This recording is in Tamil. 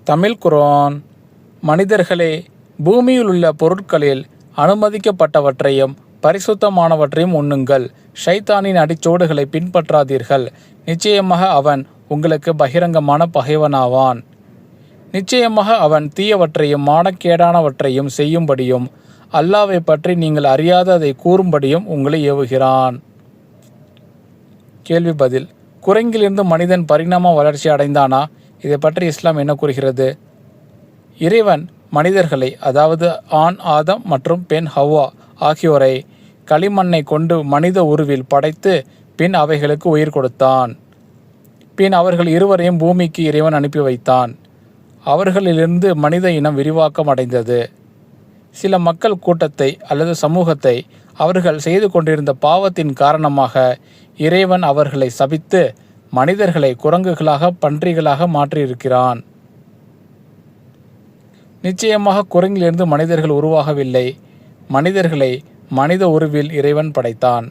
தமிழ் குர்ஆன். மனிதர்களே, பூமியில் உள்ள பொருட்களில் அனுமதிக்கப்பட்டவற்றையும் பரிசுத்தமானவற்றையும் உண்ணுங்கள். ஷைத்தானின் அடிச்சோடுகளை பின்பற்றாதீர்கள். நிச்சயமாக அவன் உங்களுக்கு பகிரங்கமான பகைவனாவான். நிச்சயமாக அவன் தீயவற்றையும் மானக்கேடானவற்றையும் செய்யும்படியும் அல்லாஹ்வை பற்றி நீங்கள் அறியாததை கூறும்படியும் உங்களை ஏவுகிறான். கேள்வி பதில். குரங்கிலிருந்து மனிதன் பரிணாம வளர்ச்சி அடைந்தானா? இதை பற்றி இஸ்லாம் என்ன கூறுகிறது? இறைவன் மனிதர்களை, அதாவது ஆண் ஆதம் மற்றும் பெண் ஹவ்வா ஆகியோரை களிமண்ணை கொண்டு மனித உருவில் படைத்து பின் அவைகளுக்கு உயிர் கொடுத்தான். பின் அவர்கள் இருவரையும் பூமிக்கு இறைவன் அனுப்பி வைத்தான். அவர்களிலிருந்து மனித இனம் விரிவாக்கம் அடைந்தது. சில மக்கள் கூட்டத்தை அல்லது சமூகத்தை அவர்கள் செய்து கொண்டிருந்த பாவத்தின் காரணமாக இறைவன் அவர்களை சபித்து மனிதர்களை குரங்குகளாக, பன்றிகளாக மாற்றியிருக்கிறான். நிச்சயமாக குரங்கிலிருந்து மனிதர்கள் உருவாகவில்லை. மனிதர்களை மனித உருவில் இறைவன் படைத்தான்.